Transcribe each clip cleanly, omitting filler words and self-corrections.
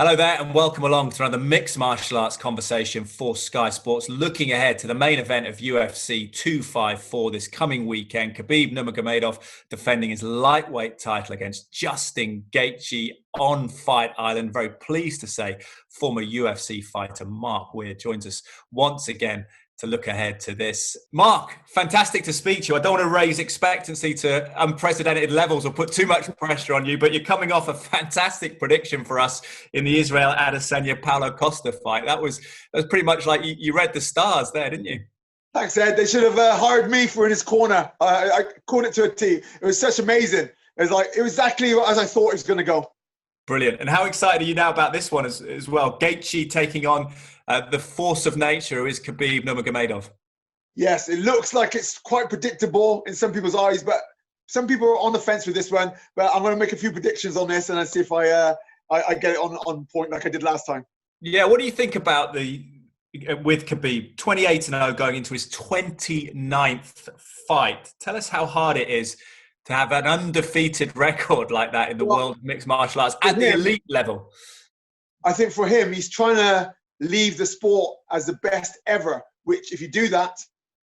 Hello there and welcome along to another mixed martial arts conversation for Sky Sports, looking ahead to the main event of UFC 254 this coming weekend. Khabib Nurmagomedov defending his lightweight title against Justin Gaethje on Fight Island. Very pleased to say former UFC fighter Mark Weir joins us once again to look ahead to this. Mark, fantastic to speak to you. I don't want to raise expectancy to unprecedented levels or put too much pressure on you, but you're coming off a fantastic prediction for us in the Israel Adesanya-Paulo Costa fight. That was pretty much like you read the stars there, didn't you? Thanks, Ed. They should have hired me for in his corner. I called it to a T. It was such amazing. It was exactly as I thought it was going to go. Brilliant. And how excited are you now about this one as well? Gaethje taking on the force of nature, who is Khabib Nurmagomedov. Yes, it looks like it's quite predictable in some people's eyes, but some people are on the fence with this one. But I'm going to make a few predictions on this and I'll see if I get it on point like I did last time. Yeah, what do you think about with Khabib, 28-0 going into his 29th fight? Tell us how hard it is to have an undefeated record like that in the world of mixed martial arts at the elite level. I think for him, he's trying to leave the sport as the best ever, which if you do that,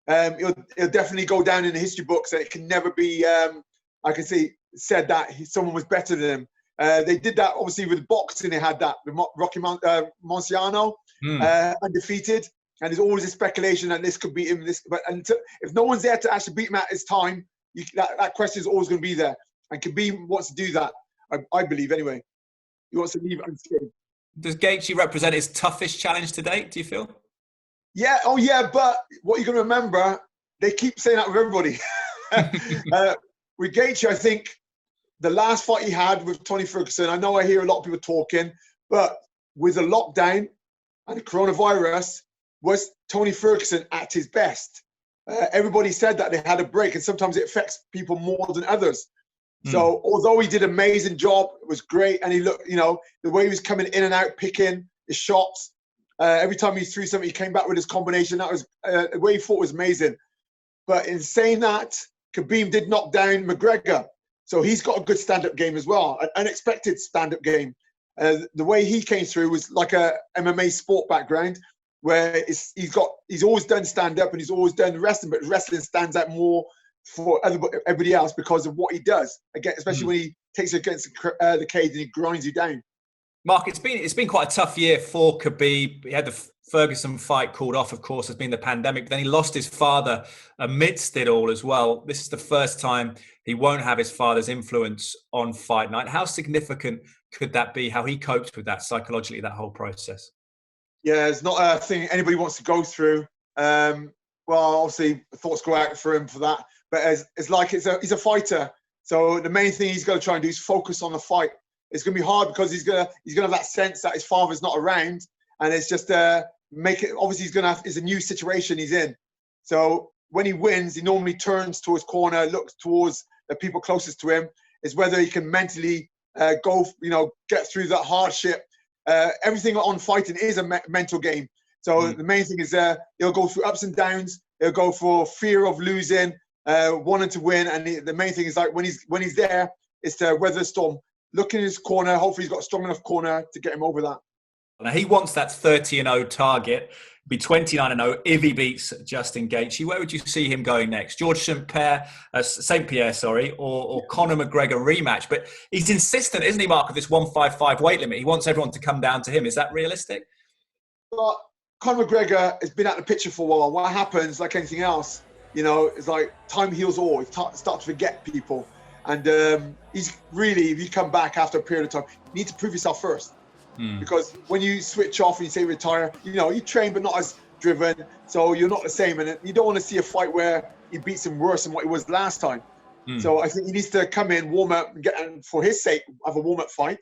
he'll definitely go down in the history books and it can never be, I can say, said that someone was better than him. They did that, obviously, with boxing. They had that with Rocky Marciano, undefeated. And there's always a speculation that this could beat him. But if no one's there to actually beat him at his time, that question is always going to be there. And Khabib wants to do that, I believe, anyway. He wants to leave unscathed. Does Gaethje represent his toughest challenge to date, do you feel? Yeah, but what you're going to remember, they keep saying that with everybody. With Gaethje, I think the last fight he had with Tony Ferguson, I know I hear a lot of people talking, but with the lockdown and the coronavirus, was Tony Ferguson at his best? Everybody said that they had a break, and sometimes it affects people more than others. So although he did an amazing job, it was great, and he looked, the way he was coming in and out, picking his shots, every time he threw something, he came back with his combination. That was the way he fought was amazing. But in saying that, Khabib did knock down McGregor, so he's got a good stand-up game as well, an unexpected stand-up game. The way he came through was like a MMA sport background, where he's always done stand-up and he's always done wrestling, but wrestling stands out more for everybody else because of what he does, again, especially when he takes it against the cage and he grinds you down. Mark, it's been quite a tough year for Khabib. He had the Ferguson fight called off, of course. There's been the pandemic, but then he lost his father amidst it all as well. This is the first time he won't have his father's influence on fight night. How significant could that be? How he copes with that psychologically, that whole process? Yeah, it's not a thing anybody wants to go through. Well, obviously, thoughts go out for him for that. But he's a fighter. So the main thing he's going to try and do is focus on the fight. It's going to be hard because he's going to have that sense that his father's not around, and it's just make it. Obviously, it's a new situation he's in. So when he wins, he normally turns to his corner, looks towards the people closest to him. Is whether he can mentally get through that hardship. Everything on fighting is a mental game. So the main thing is he'll go through ups and downs. He'll go for fear of losing, wanting to win, and the main thing is like when he's there is to weather the storm. Look in his corner. Hopefully, he's got a strong enough corner to get him over that. Now he wants that 30-0 target. Be 29-0 if he beats Justin Gaethje. Where would you see him going next? George StPierre, or Conor McGregor rematch? But he's insistent, isn't he, Mark, of this 155 weight limit? He wants everyone to come down to him. Is that realistic? Well, Conor McGregor has been out of the picture for a while. What happens, like anything else, it's like time heals all. You start to forget people. And he's really, if you come back after a period of time, you need to prove yourself first. Because when you switch off and you say retire, you train but not as driven, so you're not the same. And you don't want to see a fight where he beats him worse than what he was last time. So I think he needs to come in, warm up, and for his sake, have a warm-up fight,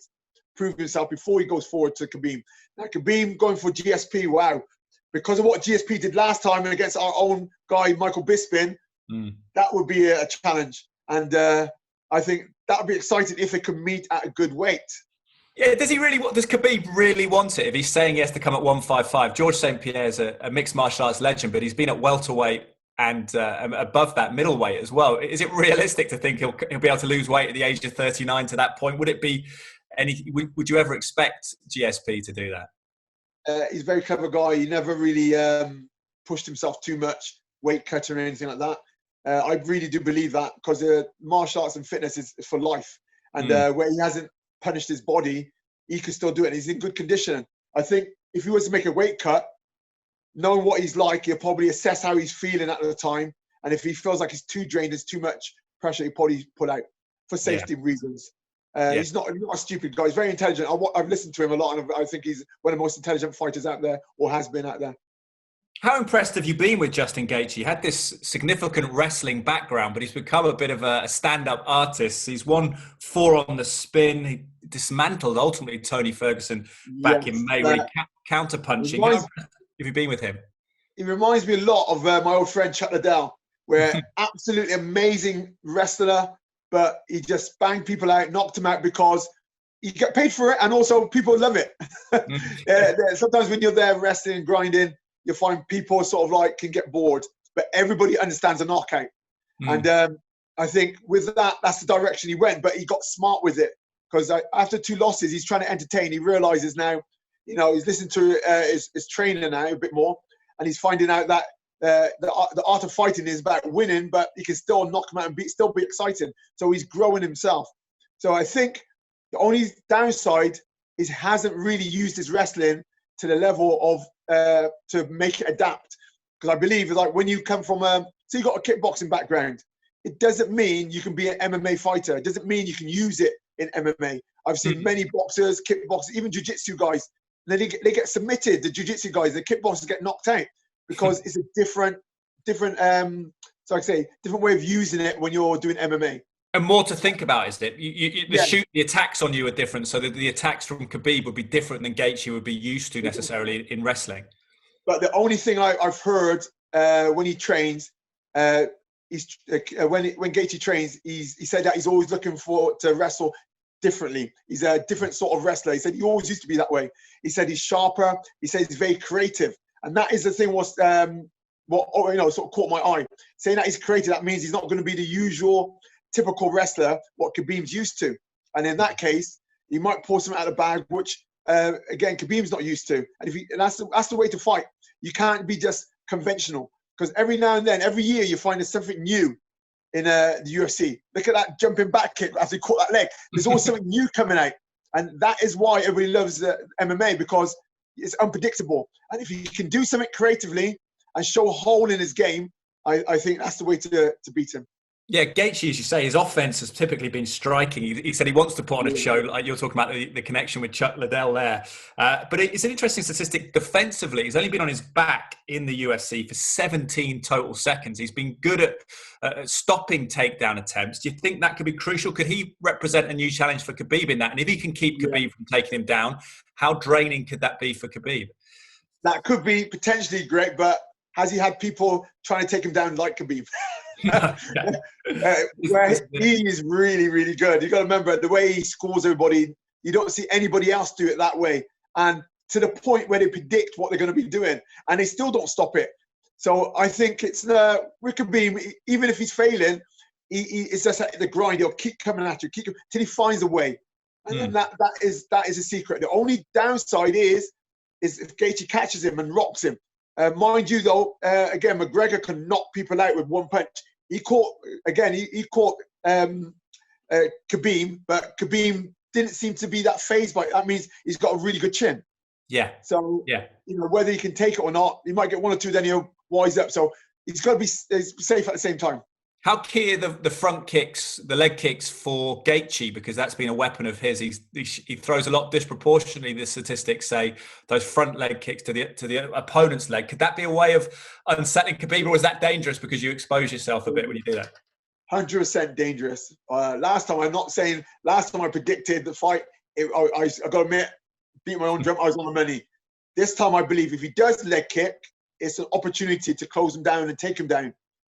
prove himself before he goes forward to Khabib. Now, Khabib going for GSP, wow. Because of what GSP did last time against our own guy, Michael Bisping, that would be a challenge. And I think that would be exciting if they could meet at a good weight. Yeah, does Khabib really want it if he's saying he has to come at 155? George StPierre is a mixed martial arts legend, but he's been at welterweight and above that middleweight as well. Is it realistic to think he'll be able to lose weight at the age of 39 to that point? Would it be Would you ever expect GSP to do that? He's a very clever guy. He never really pushed himself too much, weight cutting or anything like that. I really do believe that, because martial arts and fitness is for life. And where he hasn't punished his body, he can still do it. He's in good condition. I think if he was to make a weight cut, knowing what he's like, he'll probably assess how he's feeling at the time. And if he feels like he's too drained, there's too much pressure, he'll probably pull out for safety reasons. He's not a stupid guy. He's very intelligent. I've listened to him a lot, and I think he's one of the most intelligent fighters out there, or has been out there. How impressed have you been with Justin Gaethje? He had this significant wrestling background, but he's become a bit of a stand-up artist. He's won 4 on the spin. He dismantled, ultimately, Tony Ferguson back in May, really counter-punching. How impressed have you been with him? He reminds me a lot of my old friend Chuck Liddell, where absolutely amazing wrestler, but he just banged people out, knocked them out because you get paid for it, and also people love it. Sometimes when you're there wrestling and grinding, you find people sort of like can get bored, but everybody understands a knockout. And I think with that, that's the direction he went, but he got smart with it, because after 2 losses, he's trying to entertain. He realizes now, he's listening to his trainer now a bit more, and he's finding out that the art of fighting is about winning, but he can still knock him out and still be exciting. So he's growing himself. So I think the only downside is he hasn't really used his wrestling to the level of to make it adapt. Because I believe, like, when you come from so you got a kickboxing background, it doesn't mean you can be an MMA fighter. It doesn't mean you can use it in MMA. I've seen many boxers, kickboxers, even jiu-jitsu guys. They get submitted. The jiu-jitsu guys, the kickboxers get knocked out because it's a different way of using it when you're doing MMA. And more to think about, is it? The attacks on you are different, so the attacks from Khabib would be different than Gaethje would be used to necessarily in wrestling. But the only thing I've heard when he trains, when Gaethje trains, he said that he's always looking to wrestle differently. He's a different sort of wrestler. He said he always used to be that way. He said he's sharper. He said he's very creative, and that is the thing. Sort of caught my eye. Saying that he's creative, that means he's not going to be the usual typical wrestler what Khabib's used to, and in that case, he might pull something out of the bag, which again Khabib's not used to. And that's the way to fight. You can't be just conventional, because every now and then, every year, you find there's something new in the UFC. Look at that jumping back kick after he caught that leg. There's always something new coming out, and that is why everybody loves MMA, because it's unpredictable. And if he can do something creatively and show a hole in his game, I think that's the way to beat him. Yeah, Gaethje, as you say, his offense has typically been striking. He said he wants to put on a show, like you're talking about the connection with Chuck Liddell there. But it's an interesting statistic. Defensively, he's only been on his back in the UFC for 17 total seconds. He's been good at stopping takedown attempts. Do you think that could be crucial? Could he represent a new challenge for Khabib in that? And if he can keep Khabib from taking him down, how draining could that be for Khabib? That could be potentially great, but has he had people trying to take him down like Khabib? Where he is really, really good. You got to remember the way he scores everybody. You don't see anybody else do it that way, and to the point where they predict what they're going to be doing, and they still don't stop it. So I think it's with Khabib, even if he's failing, it's just the grind. He'll keep coming at you, till he finds a way, and then that is a secret. The only downside is if Gaethje catches him and rocks him. Mind you, though, again, McGregor can knock people out with one punch. He caught Khabib, but Khabib didn't seem to be that phased by it. That means he's got a really good chin. Yeah. So, whether he can take it or not, he might get 1 or 2, then he'll wise up. So he's got to be safe at the same time. How key are the front kicks, the leg kicks for Gaethje? Because that's been a weapon of his. He throws a lot disproportionately. The statistics say those front leg kicks to the opponent's leg. Could that be a way of unsettling Khabib, or is that dangerous because you expose yourself a bit when you do that? 100% dangerous. Last time I predicted the fight, I got to admit, beat my own drum. I was on the money. This time I believe if he does leg kick, it's an opportunity to close him down and take him down.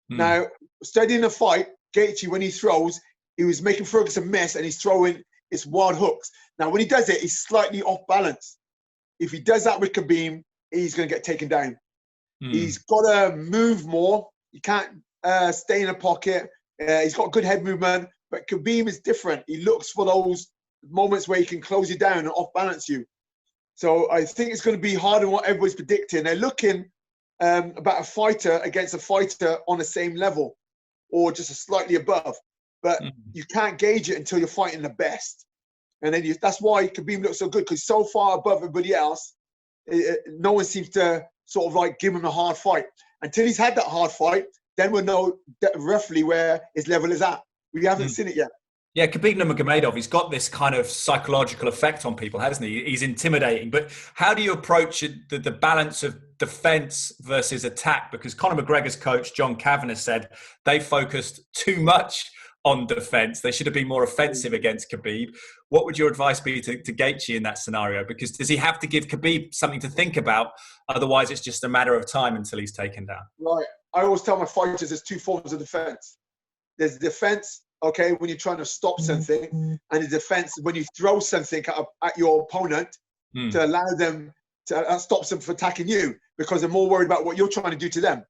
Now, studying the fight, Gaethje, when he throws, he was making Ferguson miss, and he's throwing his wild hooks. Now, when he does it, he's slightly off balance. If he does that with Khabib, he's going to get taken down. He's got to move more. He can't stay in a pocket. He's got good head movement, but Khabib is different. He looks for moments where he can close you down and off balance you. So I think it's going to be harder than what everybody's predicting. They're looking about a fighter against a fighter on the same level or just a slightly above. But you can't gauge it until you're fighting the best. And then that's why Khabib looks so good, because so far above everybody else, no one seems to sort of like give him a hard fight. Until he's had that hard fight, then we'll know roughly where his level is at. We haven't seen it yet. Yeah, Khabib Nurmagomedov, he's got this kind of psychological effect on people, hasn't he? He's intimidating. But how do you approach the balance of defense versus attack? Because Conor McGregor's coach, John Kavanagh, said they focused too much on defense. They should have been more offensive against Khabib. What would your advice be to Gaethje in that scenario? Because does he have to give Khabib something to think about? Otherwise, it's just a matter of time until he's taken down. Right. I always tell my fighters there's two forms of defense. There's defense, okay, when you're trying to stop something, and the defense when you throw something at your opponent to allow them to stop them from attacking you, because they're more worried about what you're trying to do to them.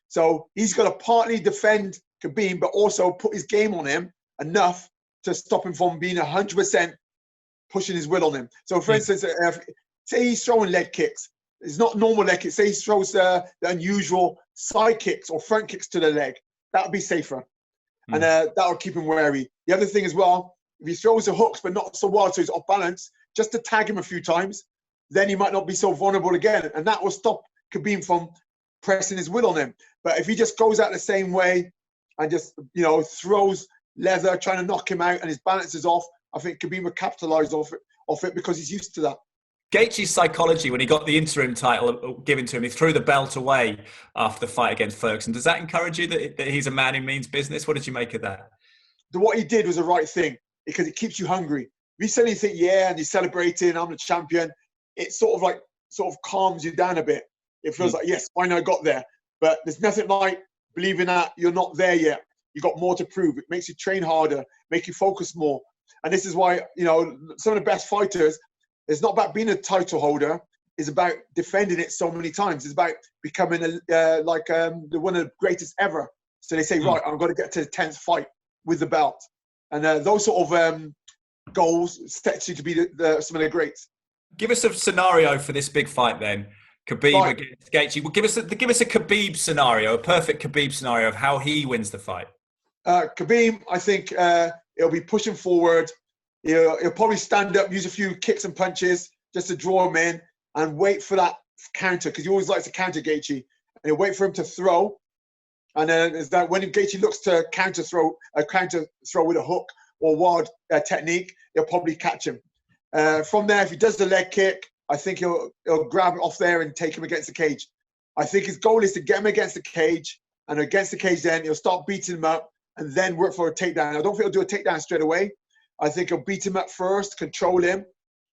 So he's got to partly defend Khabib, but also put his game on him enough to stop him from being 100% pushing his will on him. So, for instance, say he's throwing leg kicks. It's not normal leg kicks. Say he throws the unusual side kicks or front kicks to the leg. That would be safer. And that will keep him wary. The other thing as well, if he throws the hooks but not so wild, so he's off balance, just to tag him a few times, then he might not be so vulnerable again. And that will stop Khabib from pressing his will on him. But if he just goes out the same way and just, throws leather, trying to knock him out, and his balance is off, I think Khabib will capitalize off it because he's used to that. Gaethje's psychology, when he got the interim title given to him, he threw the belt away after the fight against Ferguson. Does that encourage you that he's a man who means business? What did you make of that? What he did was the right thing, because it keeps you hungry. If you suddenly think, and you're celebrating, I'm the champion, it sort of calms you down a bit. It feels like, yes, I know I got there. But there's nothing like believing that you're not there yet. You've got more to prove. It makes you train harder, make you focus more. And this is why, some of the best fighters, it's not about being a title holder. It's about defending it so many times. It's about becoming the one of the greatest ever. So they say, right, I'm going to get to the 10th fight with the belt. And those sort of goals set you to be some of the greats. Give us a scenario for this big fight then. Khabib against Gaethje. Well, give us a Khabib scenario, a perfect Khabib scenario of how he wins the fight. Khabib, I think he'll be pushing forward. He'll probably stand up, use a few kicks and punches just to draw him in and wait for that counter, because he always likes to counter Gaethje. And he'll wait for him to throw. And then is that when Gaethje looks to counter throw with a hook or wild technique, he'll probably catch him. From there, if he does the leg kick, I think he'll grab it off there and take him against the cage. I think his goal is to get him against the cage, and against the cage then he'll start beating him up and then work for a takedown. I don't think he'll do a takedown straight away. I think he'll beat him up first, control him,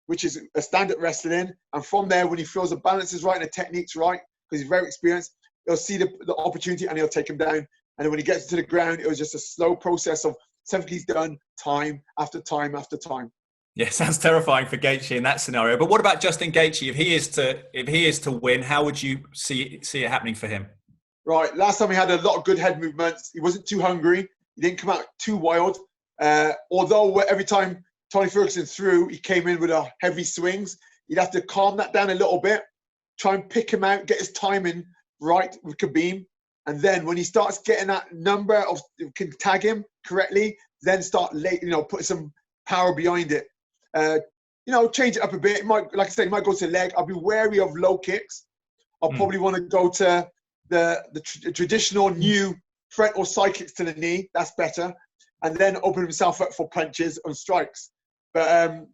which is a standard wrestling. And from there, when he feels the balance is right and the technique's right, because he's very experienced, he'll see the opportunity and he'll take him down. And then when he gets to the ground, it was just a slow process of something he's done time after time after time. Yeah, sounds terrifying for Gaethje in that scenario. But what about Justin Gaethje? If he is to win, how would you see it happening for him? Right. Last time he had a lot of good head movements. He wasn't too hungry. He didn't come out too wild. Although every time Tony Ferguson threw, he came in with heavy swings. You'd have to calm that down a little bit, try and pick him out, get his timing right with Khabib. And then when he starts getting that number of can tag him correctly, then start putting some power behind it. Change it up a bit. It might, like I said, he might go to the leg. I'll be wary of low kicks. I'll probably want to go to the traditional new front or side kicks to the knee. That's better. And then open himself up for punches and strikes. But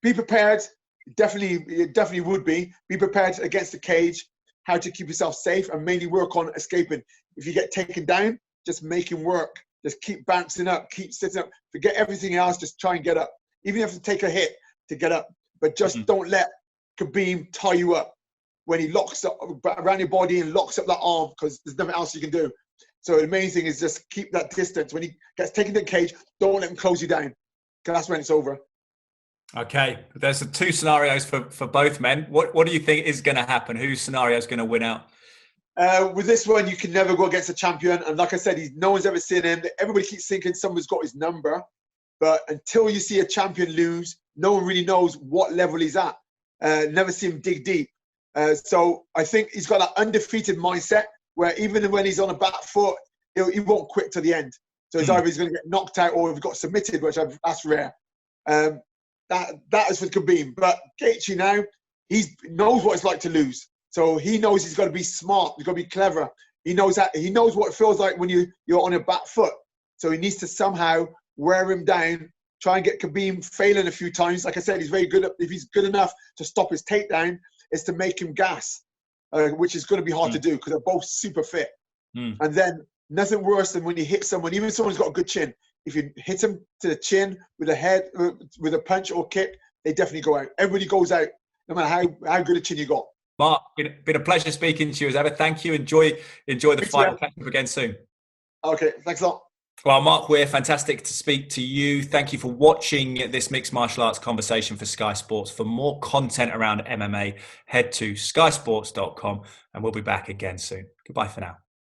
be prepared. It definitely would be. Be prepared against the cage, how to keep yourself safe, and mainly work on escaping. If you get taken down, just make him work. Just keep bouncing up, keep sitting up. Forget everything else, just try and get up. Even if you have to take a hit to get up. But just don't let Khabib tie you up when he locks up around your body and locks up that arm, because there's nothing else you can do. So the main thing is just keep that distance. When he gets taken to the cage, don't let him close you down, because that's when it's over. Okay, there's two scenarios for both men. What do you think is going to happen? Whose scenario is going to win out? With this one, you can never go against a champion. And like I said, no one's ever seen him. Everybody keeps thinking someone's got his number. But until you see a champion lose, no one really knows what level he's at. Never see him dig deep. So I think he's got that undefeated mindset where even when he's on a back foot, he won't quit to the end. So it's either he's going to get knocked out or he's got submitted, that's rare. That is for Khabib. But Gaethje now, he knows what it's like to lose. So he knows he's got to be smart. He's got to be clever. He knows that. He knows what it feels like when you're on your back foot. So he needs to somehow wear him down, try and get Khabib failing a few times. Like I said, he's very good if he's good enough to stop his takedown, is to make him gas, which is going to be hard to do because they're both super fit. And then nothing worse than when you hit someone, even someone's got a good chin. If you hit them to the chin with a head, with a punch or kick, they definitely go out. Everybody goes out, no matter how good a chin you got. Mark, been a pleasure speaking to you as ever. Thank you. Enjoy the fight. We'll catch up again soon. Okay, thanks a lot. Well, Mark Weir, fantastic to speak to you. Thank you for watching this mixed martial arts conversation for Sky Sports. For more content around MMA, head to skysports.com and we'll be back again soon. Goodbye for now.